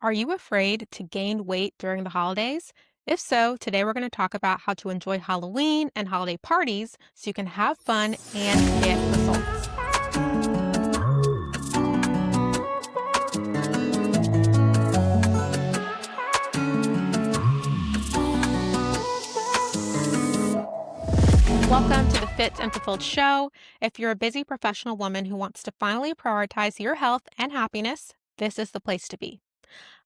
Are you afraid to gain weight during the holidays? If so, today we're going to talk about how to enjoy Halloween and holiday parties so you can have fun and get results. Welcome to the Fit and Fulfilled Show. If you're a busy professional woman who wants to finally prioritize your health and happiness, this is the place to be.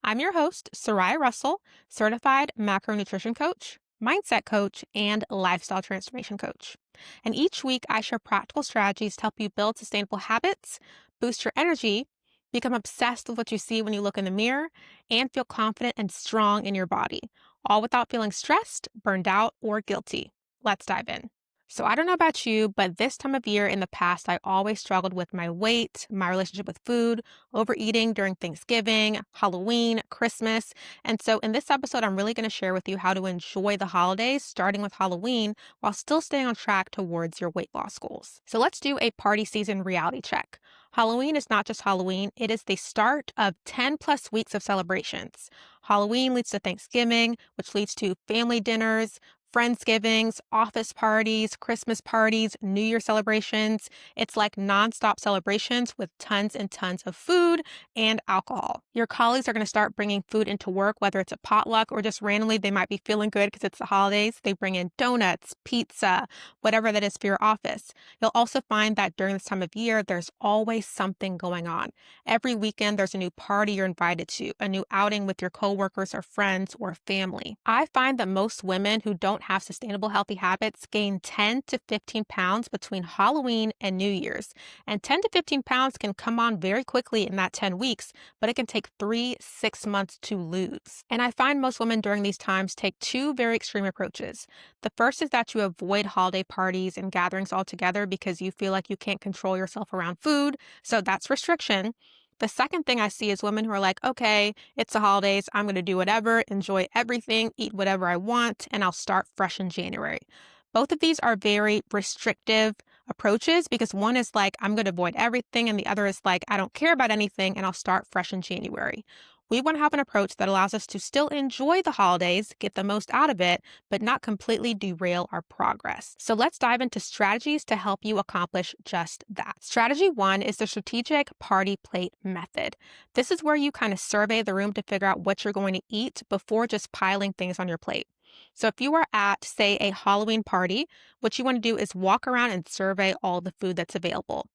I'm your host, Soraya Russell, certified macronutrition coach, mindset coach, and lifestyle transformation coach. And each week, I share practical strategies to help you build sustainable habits, boost your energy, become obsessed with what you see when you look in the mirror, and feel confident and strong in your body, all without feeling stressed, burned out, or guilty. Let's dive in. So I don't know about you, but this time of year in the past, I always struggled with my weight, my relationship with food, overeating during Thanksgiving, Halloween, Christmas. And so in this episode, I'm really going to share with you how to enjoy the holidays, starting with Halloween, while still staying on track towards your weight loss goals. So let's do a party season reality check. Halloween is not just Halloween, it is the start of 10 plus weeks of celebrations. Halloween leads to Thanksgiving, which leads to family dinners, Friendsgivings, office parties, Christmas parties, New Year celebrations. It's like nonstop celebrations with tons and tons of food and alcohol. Your colleagues are going to start bringing food into work, whether it's a potluck or just randomly they might be feeling good because it's the holidays. They bring in donuts, pizza, whatever that is for your office. You'll also find that during this time of year, there's always something going on. Every weekend, there's a new party you're invited to, a new outing with your coworkers or friends or family. I find that most women who don't have sustainable healthy habits gain 10 to 15 pounds between Halloween and New Year's. And 10 to 15 pounds can come on very quickly in that 10 weeks, but it can take 6 months to lose. And I find most women during these times take two very extreme approaches. The first is that you avoid holiday parties and gatherings altogether because you feel like you can't control yourself around food. So that's restriction. The second thing I see is women who are like, okay, it's the holidays. I'm going to do whatever, enjoy everything, eat whatever I want, and I'll start fresh in January. Both of these are very restrictive approaches because one is like, I'm going to avoid everything, and the other is like, I don't care about anything, and I'll start fresh in January. We want to have an approach that allows us to still enjoy the holidays, get the most out of it, but not completely derail our progress. So let's dive into strategies to help you accomplish just that. Strategy one is the strategic party plate method. This is where you kind of survey the room to figure out what you're going to eat before just piling things on your plate. So if you are at, say, a Halloween party, what you want to do is walk around and survey all the food that's available.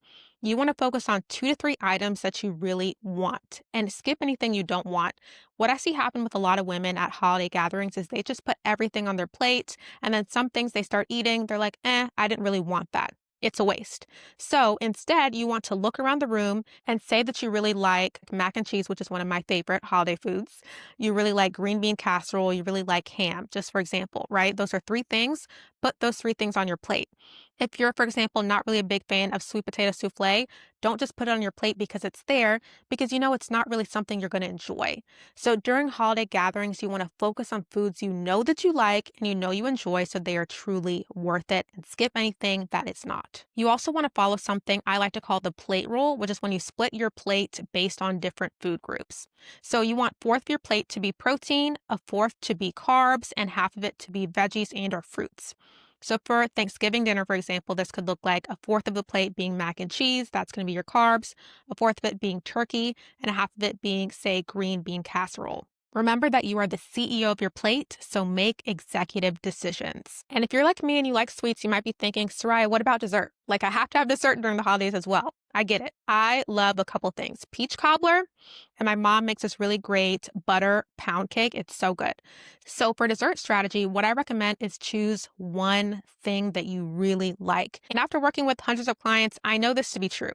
You want to focus on 2 to 3 items that you really want and skip anything you don't want. What I see happen with a lot of women at holiday gatherings is they just put everything on their plate, and then some things they start eating, they're like, I didn't really want that. It's a waste. So instead, you want to look around the room and say that you really like mac and cheese, which is one of my favorite holiday foods. You really like green bean casserole. You really like ham, just for example, right? Those are 3 things. Put those 3 things on your plate. If you're, for example, not really a big fan of sweet potato souffle, don't just put it on your plate because it's there, because you know it's not really something you're going to enjoy. So during holiday gatherings, you want to focus on foods you know that you like and you know you enjoy so they are truly worth it, and skip anything that it's not. You also want to follow something I like to call the plate rule, which is when you split your plate based on different food groups. So you want 1/4 of your plate to be protein, 1/4 to be carbs, and half of it to be veggies and or fruits. So for Thanksgiving dinner, for example, this could look like 1/4 of the plate being mac and cheese. That's going to be your carbs, 1/4 of it being turkey, and 1/2 of it being, say, green bean casserole. Remember that you are the CEO of your plate, so make executive decisions. And if you're like me and you like sweets, you might be thinking, Soraya, what about dessert? Like, I have to have dessert during the holidays as well. I get it. I love a couple things. Peach cobbler, and my mom makes this really great butter pound cake. It's so good. So for dessert strategy, what I recommend is choose one thing that you really like. And after working with hundreds of clients, I know this to be true.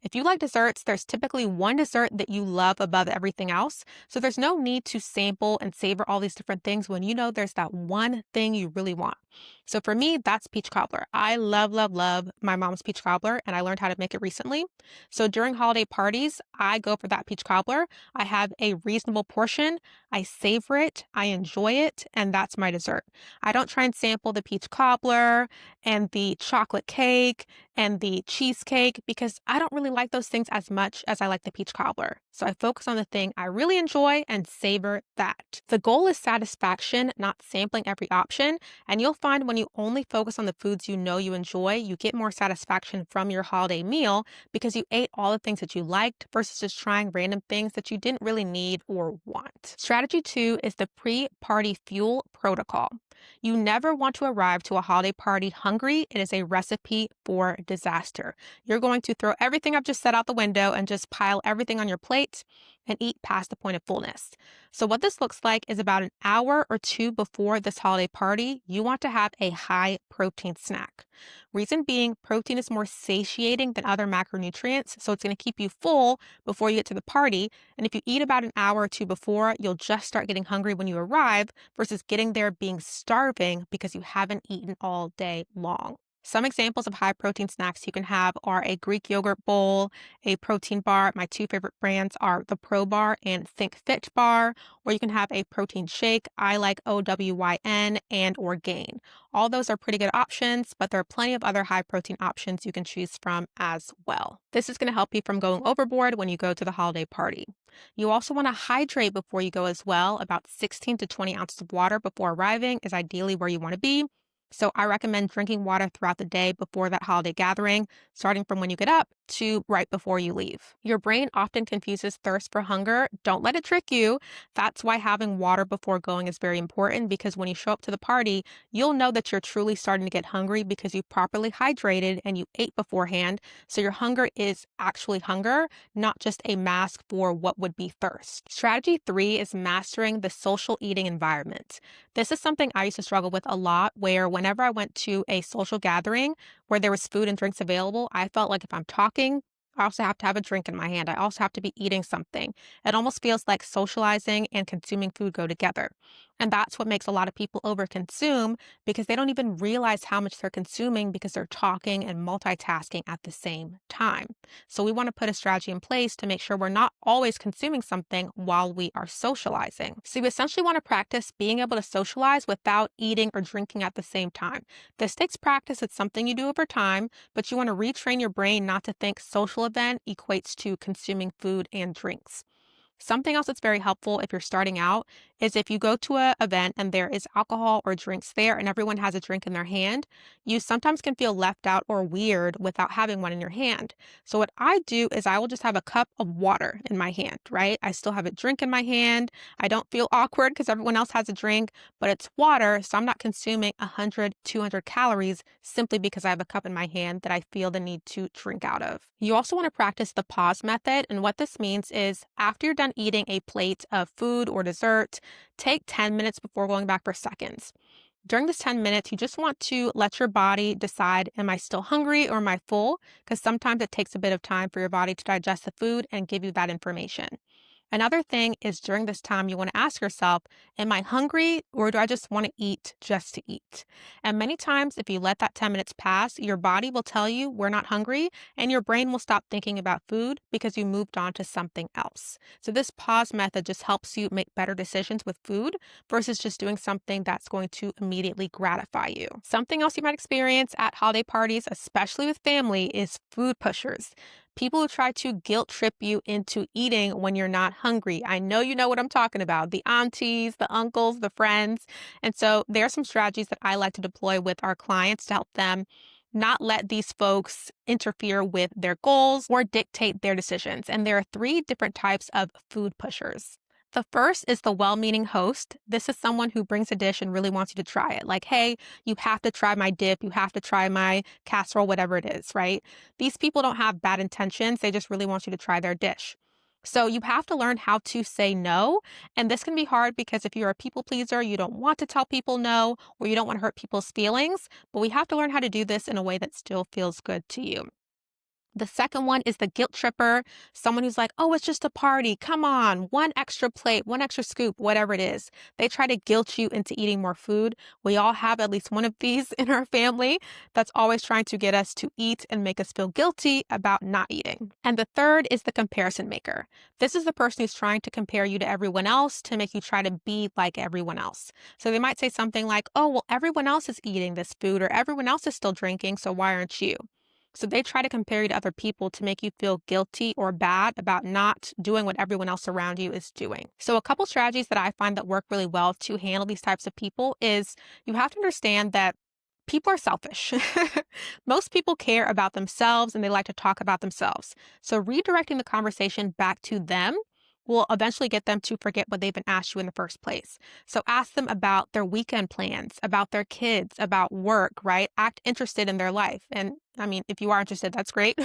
If you like desserts, there's typically one dessert that you love above everything else. So there's no need to sample and savor all these different things when you know there's that one thing you really want. So for me, that's peach cobbler. I love, love, love my mom's peach cobbler, and I learned how to make it recently. So during holiday parties, I go for that peach cobbler. I have a reasonable portion. I savor it. I enjoy it. And that's my dessert. I don't try and sample the peach cobbler and the chocolate cake and the cheesecake because I don't really like those things as much as I like the peach cobbler. So I focus on the thing I really enjoy and savor that. The goal is satisfaction, not sampling every option. And you'll find when you only focus on the foods you know you enjoy, you get more satisfaction from your holiday meal because you ate all the things that you liked versus just trying random things that you didn't really need or want. Strategy two is the pre party fuel protocol. You never want to arrive to a holiday party hungry. It is a recipe for disaster. You're going to throw everything I've just said out the window and just pile everything on your plate and eat past the point of fullness. So, what this looks like is about an hour or two before this holiday party, you want to have a high protein snack. Reason being, protein is more satiating than other macronutrients, so it's going to keep you full before you get to the party. And if you eat about an hour or two before, you'll just start getting hungry when you arrive versus getting there being starving because you haven't eaten all day long. Some examples of high protein snacks you can have are a Greek yogurt bowl, a protein bar. My two favorite brands are the Pro Bar and Think Fit Bar, or you can have a protein shake. I like OWYN and or Gain. All those are pretty good options, but there are plenty of other high protein options you can choose from as well. This is going to help you from going overboard when you go to the holiday party. You also want to hydrate before you go as well. About 16 to 20 ounces of water before arriving is ideally where you want to be. So I recommend drinking water throughout the day before that holiday gathering, starting from when you get up to right before you leave. Your brain often confuses thirst for hunger. Don't let it trick you. That's why having water before going is very important because when you show up to the party, you'll know that you're truly starting to get hungry because you properly hydrated and you ate beforehand. So your hunger is actually hunger, not just a mask for what would be thirst. Strategy three is mastering the social eating environment. This is something I used to struggle with a lot, where whenever I went to a social gathering where there was food and drinks available, I felt like if I'm talking, I also have to have a drink in my hand. I also have to be eating something. It almost feels like socializing and consuming food go together. And that's what makes a lot of people overconsume because they don't even realize how much they're consuming because they're talking and multitasking at the same time. So we want to put a strategy in place to make sure we're not always consuming something while we are socializing. So you essentially want to practice being able to socialize without eating or drinking at the same time. This takes practice. It's something you do over time, but you want to retrain your brain not to think social event equates to consuming food and drinks. Something else that's very helpful if you're starting out is if you go to an event and there is alcohol or drinks there and everyone has a drink in their hand, you sometimes can feel left out or weird without having one in your hand. So what I do is I will just have a cup of water in my hand, right? I still have a drink in my hand. I don't feel awkward because everyone else has a drink, but it's water, so I'm not consuming 100, 200 calories simply because I have a cup in my hand that I feel the need to drink out of. You also want to practice the pause method, and what this means is after you're done eating a plate of food or dessert, take 10 minutes before going back for seconds. During this 10 minutes, you just want to let your body decide, am I still hungry or am I full? Because sometimes it takes a bit of time for your body to digest the food and give you that information. Another thing is during this time, you want to ask yourself, am I hungry or do I just want to eat just to eat? And many times, if you let that 10 minutes pass, your body will tell you we're not hungry and your brain will stop thinking about food because you moved on to something else. So this pause method just helps you make better decisions with food versus just doing something that's going to immediately gratify you. Something else you might experience at holiday parties, especially with family, is food pushers. People who try to guilt trip you into eating when you're not hungry. I know you know what I'm talking about. The aunties, the uncles, the friends. And so there are some strategies that I like to deploy with our clients to help them not let these folks interfere with their goals or dictate their decisions. And there are three different types of food pushers. The first is the well-meaning host. This is someone who brings a dish and really wants you to try it. Like, hey, you have to try my dip. You have to try my casserole, whatever it is, right? These people don't have bad intentions. They just really want you to try their dish. So you have to learn how to say no. And this can be hard because if you're a people pleaser, you don't want to tell people no, or you don't want to hurt people's feelings. But we have to learn how to do this in a way that still feels good to you. The second one is the guilt tripper, someone who's like, oh, it's just a party. Come on, one extra plate, one extra scoop, whatever it is. They try to guilt you into eating more food. We all have at least one of these in our family that's always trying to get us to eat and make us feel guilty about not eating. And the third is the comparison maker. This is the person who's trying to compare you to everyone else to make you try to be like everyone else. So they might say something like, oh, well, everyone else is eating this food or everyone else is still drinking, so why aren't you? So they try to compare you to other people to make you feel guilty or bad about not doing what everyone else around you is doing. So a couple strategies that I find that work really well to handle these types of people is you have to understand that people are selfish. Most people care about themselves and they like to talk about themselves. So redirecting the conversation back to them will eventually get them to forget what they've been asked you in the first place. So ask them about their weekend plans, about their kids, about work, right? Act interested in their life. And I mean, if you are interested, that's great.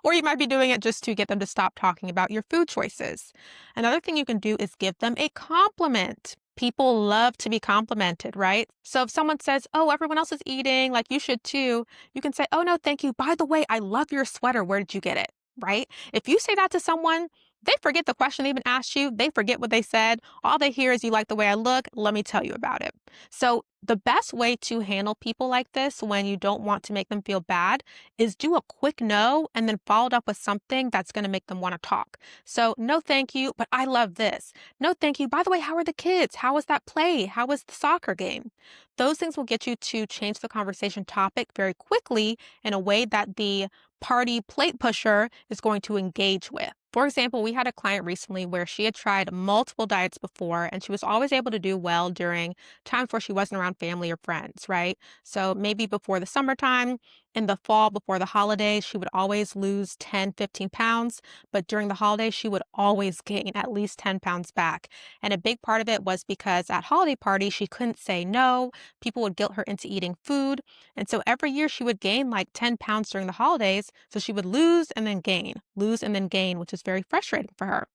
Or you might be doing it just to get them to stop talking about your food choices. Another thing you can do is give them a compliment. People love to be complimented, right? So if someone says, "Oh, everyone else is eating, like you should too," you can say, "Oh, no, thank you. By the way, I love your sweater. Where did you get it?" Right? If you say that to someone, they forget the question they even asked you. They forget what they said. All they hear is, "You like the way I look. Let me tell you about it." So the best way to handle people like this when you don't want to make them feel bad is do a quick no and then follow it up with something that's going to make them want to talk. So, no, thank you, but I love this. No, thank you. By the way, how are the kids? How was that play? How was the soccer game? Those things will get you to change the conversation topic very quickly in a way that the party plate pusher is going to engage with. For example, we had a client recently where she had tried multiple diets before and she was always able to do well during times where she wasn't around family or friends, right? So maybe before the summertime, in the fall, before the holidays, she would always lose 10, 15 pounds. But during the holidays, she would always gain at least 10 pounds back. And a big part of it was because at holiday parties, she couldn't say no. People would guilt her into eating food. And so every year she would gain like 10 pounds during the holidays. So she would lose and then gain, lose and then gain, which is very frustrating for her.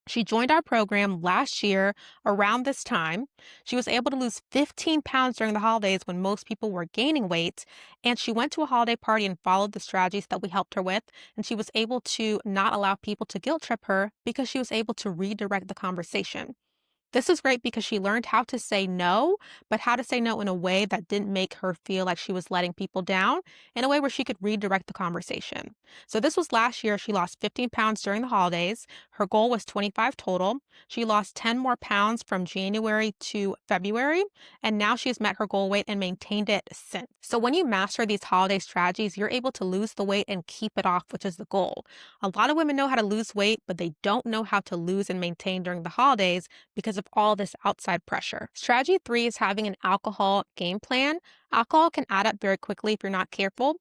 She joined our program last year around this time. She was able to lose 15 pounds during the holidays when most people were gaining weight. And she went to a holiday party and followed the strategies that we helped her with. And she was able to not allow people to guilt trip her because she was able to redirect the conversation. This is great because she learned how to say no, but how to say no in a way that didn't make her feel like she was letting people down, in a way where she could redirect the conversation. So this was last year. She lost 15 pounds during the holidays. Her goal was 25 total. She lost 10 more pounds from January to February, and now she has met her goal weight and maintained it since. So when you master these holiday strategies, you're able to lose the weight and keep it off, which is the goal. A lot of women know how to lose weight, but they don't know how to lose and maintain during the holidays because of all this outside pressure. Strategy three is having an alcohol game plan. Alcohol can add up very quickly if you're not careful.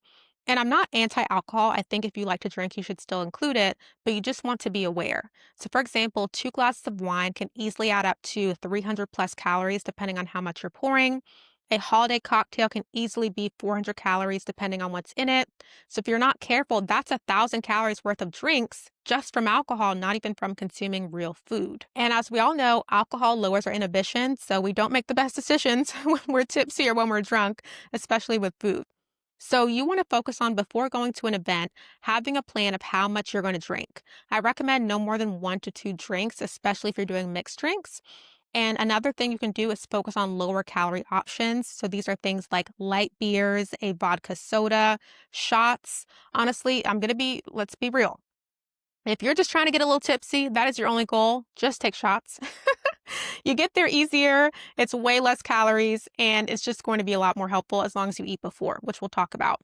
And I'm not anti alcohol. I think if you like to drink, you should still include it, but you just want to be aware. So, for example, 2 glasses of wine can easily add up to 300 plus calories depending on how much you're pouring. A holiday cocktail can easily be 400 calories depending on what's in it. So if you're not careful, that's 1,000 calories worth of drinks just from alcohol, not even from consuming real food. And as we all know, alcohol lowers our inhibition, so we don't make the best decisions when we're tipsy or when we're drunk, especially with food. So you want to focus on before going to an event, having a plan of how much you're going to drink. I recommend no more than 1 to 2 drinks, especially if you're doing mixed drinks. And another thing you can do is focus on lower calorie options. So these are things like light beers, a vodka soda, shots. Honestly, let's be real. If you're just trying to get a little tipsy, that is your only goal, just take shots. You get there easier, it's way less calories, and it's just going to be a lot more helpful as long as you eat before, which we'll talk about.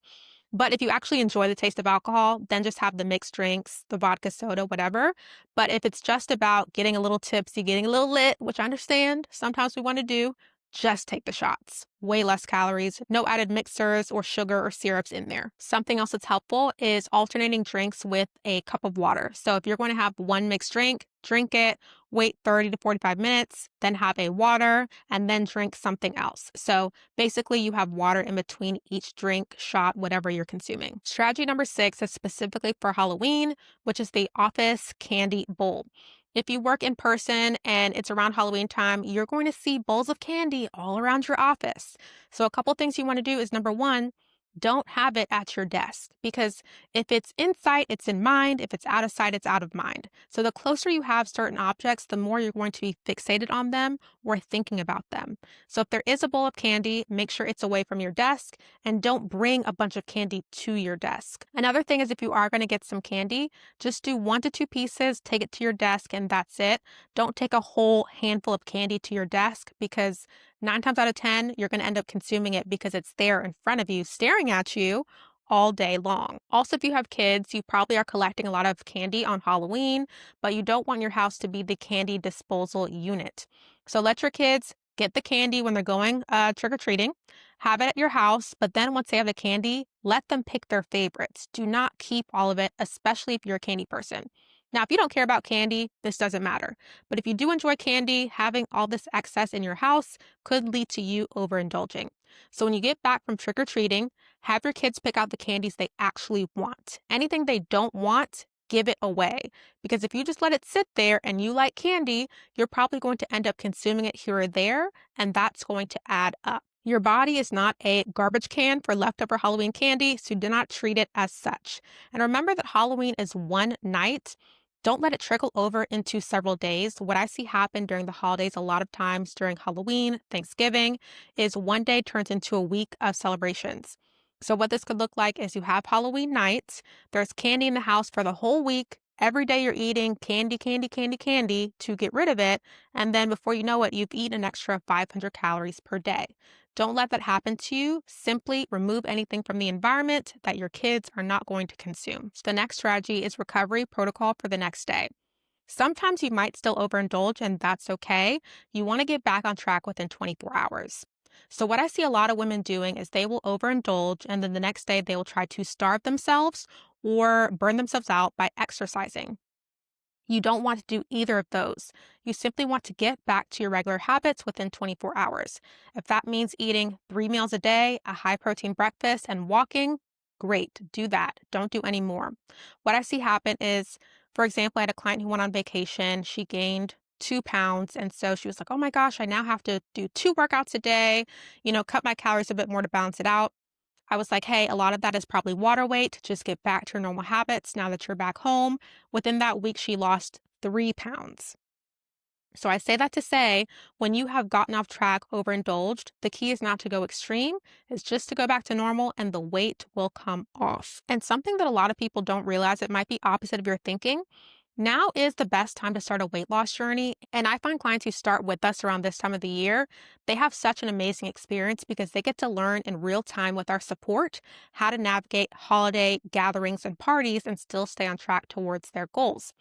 But if you actually enjoy the taste of alcohol, then just have the mixed drinks, the vodka soda, whatever. But if it's just about getting a little tipsy, getting a little lit, which I understand sometimes we want to do, just take the shots. Way less calories, no added mixers or sugar or syrups in there. Something else that's helpful is alternating drinks with a cup of water. So if you're going to have one mixed drink, drink it, wait 30 to 45 minutes, then have a water, and then drink something else. So basically, you have water in between each drink, shot, whatever you're consuming. Strategy number 6 is specifically for Halloween, which is the office candy bowl. If you work in person and it's around Halloween time, you're going to see bowls of candy all around your office. So a couple things you want to do is number one, don't have it at your desk because if it's in sight, it's in mind. If it's out of sight, it's out of mind. So the closer you have certain objects, the more you're going to be fixated on them or thinking about them. So if there is a bowl of candy, make sure it's away from your desk and don't bring a bunch of candy to your desk. Another thing is if you are going to get some candy, just do 1 to 2 pieces, take it to your desk, and that's it. Don't take a whole handful of candy to your desk because 9 times out of 10, you're going to end up consuming it because it's there in front of you, staring at you all day long. Also, if you have kids, you probably are collecting a lot of candy on Halloween, but you don't want your house to be the candy disposal unit. So let your kids get the candy when they're going trick-or-treating, have it at your house, but then once they have the candy, let them pick their favorites. Do not keep all of it, especially if you're a candy person. Now, if you don't care about candy, this doesn't matter. But if you do enjoy candy, having all this excess in your house could lead to you overindulging. So when you get back from trick-or-treating, have your kids pick out the candies they actually want. Anything they don't want, give it away. Because if you just let it sit there and you like candy, you're probably going to end up consuming it here or there, and that's going to add up. Your body is not a garbage can for leftover Halloween candy, so do not treat it as such. And remember that Halloween is one night. Don't let it trickle over into several days. What I see happen during the holidays a lot of times during Halloween, Thanksgiving, is one day turns into a week of celebrations. So what this could look like is you have Halloween nights, there's candy in the house for the whole week. Every day you're eating candy, candy, candy, candy to get rid of it. And then before you know it, you've eaten an extra 500 calories per day. Don't let that happen to you. Simply remove anything from the environment that your kids are not going to consume. So the next strategy is recovery protocol for the next day. Sometimes you might still overindulge, and that's okay. You want to get back on track within 24 hours. So, what I see a lot of women doing is they will overindulge, and then the next day they will try to starve themselves or burn themselves out by exercising. You don't want to do either of those. You simply want to get back to your regular habits within 24 hours. If that means eating 3 meals a day, a high protein breakfast, and walking, great, do that. Don't do any more. What I see happen is, for example, I had a client who went on vacation. She gained 2 pounds. And so she was like, oh my gosh, I now have to do 2 workouts a day, cut my calories a bit more to balance it out. I was like, hey, a lot of that is probably water weight. Just get back to your normal habits now that you're back home. Within that week, she lost 3 pounds. So I say that to say, when you have gotten off track, overindulged, the key is not to go extreme, it's just to go back to normal and the weight will come off. And something that a lot of people don't realize, it might be opposite of your thinking. Now is the best time to start a weight loss journey. And I find clients who start with us around this time of the year, they have such an amazing experience because they get to learn in real time with our support how to navigate holiday gatherings and parties and still stay on track towards their goals.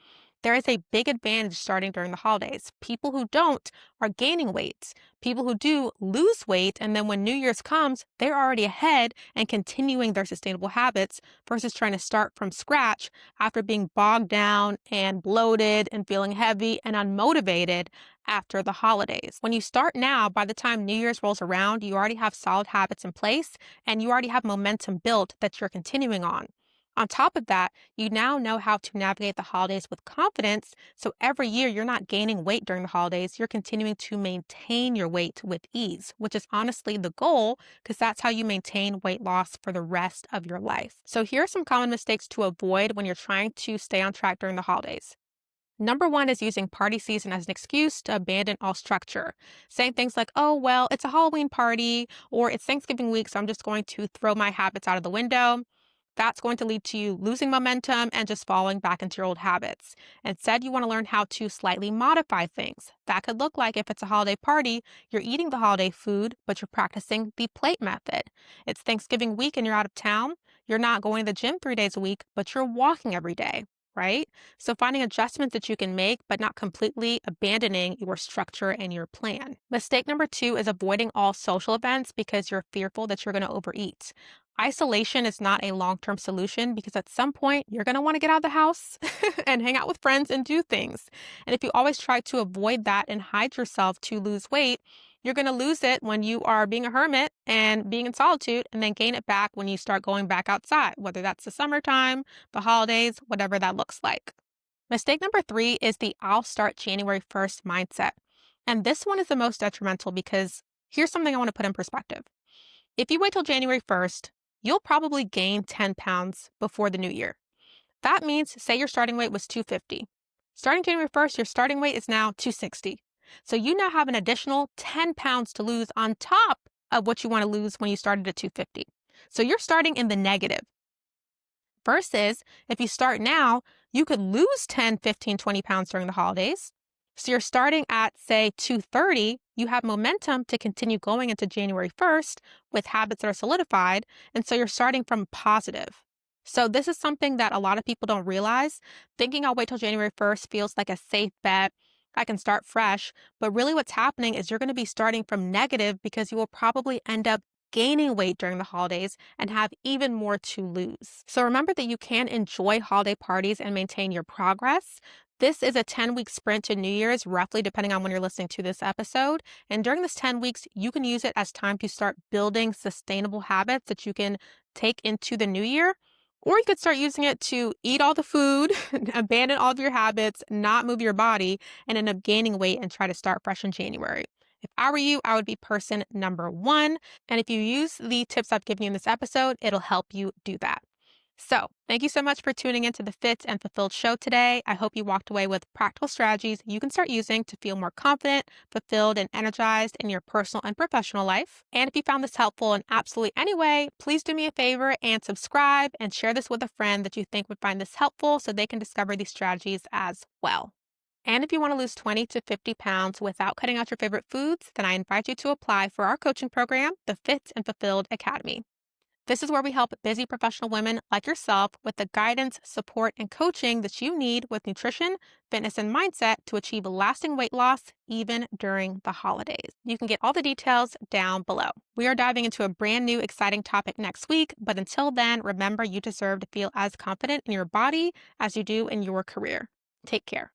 There is a big advantage starting during the holidays. People who don't are gaining weight. People who do lose weight, and then when New Year's comes, they're already ahead and continuing their sustainable habits versus trying to start from scratch after being bogged down and bloated and feeling heavy and unmotivated after the holidays. When you start now, by the time New Year's rolls around, you already have solid habits in place and you already have momentum built that you're continuing on. On top of that, you now know how to navigate the holidays with confidence. So every year you're not gaining weight during the holidays, you're continuing to maintain your weight with ease, which is honestly the goal because that's how you maintain weight loss for the rest of your life. So here are some common mistakes to avoid when you're trying to stay on track during the holidays. Number one is using party season as an excuse to abandon all structure. Saying things like, oh, well, it's a Halloween party or it's Thanksgiving week, so I'm just going to throw my habits out of the window. That's going to lead to you losing momentum and just falling back into your old habits. Instead, you want to learn how to slightly modify things. That could look like if it's a holiday party, you're eating the holiday food, but you're practicing the plate method. It's Thanksgiving week and you're out of town. You're not going to the gym 3 days a week, but you're walking every day, right? So finding adjustments that you can make, but not completely abandoning your structure and your plan. Mistake number two is avoiding all social events because you're fearful that you're going to overeat. Isolation is not a long-term solution because at some point you're going to want to get out of the house and hang out with friends and do things. And if you always try to avoid that and hide yourself to lose weight, you're going to lose it when you are being a hermit and being in solitude and then gain it back when you start going back outside, whether that's the summertime, the holidays, whatever that looks like. Mistake number three is the I'll start January 1st mindset. And this one is the most detrimental because here's something I want to put in perspective. If you wait till January 1st, you'll probably gain 10 pounds before the new year. That means, say your starting weight was 250. Starting January 1st, your starting weight is now 260. So you now have an additional 10 pounds to lose on top of what you want to lose when you started at 250. So you're starting in the negative. Versus if you start now, you could lose 10, 15, 20 pounds during the holidays. So you're starting at, say, 230. you have momentum to continue going into January 1st with habits that are solidified. And so you're starting from positive. So this is something that a lot of people don't realize. Thinking I'll wait till January 1st feels like a safe bet. I can start fresh. But really, what's happening is you're going to be starting from negative because you will probably end up gaining weight during the holidays and have even more to lose. So remember that you can enjoy holiday parties and maintain your progress. This is a 10-week sprint to New Year's, roughly depending on when you're listening to this episode. And during this 10 weeks, you can use it as time to start building sustainable habits that you can take into the new year. Or you could start using it to eat all the food, abandon all of your habits, not move your body, and end up gaining weight and try to start fresh in January. If I were you, I would be person number one. And if you use the tips I've given you in this episode, it'll help you do that. So, thank you so much for tuning into the Fit and Fulfilled show today. I hope you walked away with practical strategies you can start using to feel more confident, fulfilled, and energized in your personal and professional life. And if you found this helpful in absolutely any way, please do me a favor and subscribe and share this with a friend that you think would find this helpful so they can discover these strategies as well. And if you want to lose 20 to 50 pounds without cutting out your favorite foods, then I invite you to apply for our coaching program, the Fit and Fulfilled Academy. This is where we help busy professional women like yourself with the guidance, support, and coaching that you need with nutrition, fitness, and mindset to achieve lasting weight loss even during the holidays. You can get all the details down below. We are diving into a brand new exciting topic next week, but until then, remember you deserve to feel as confident in your body as you do in your career. Take care.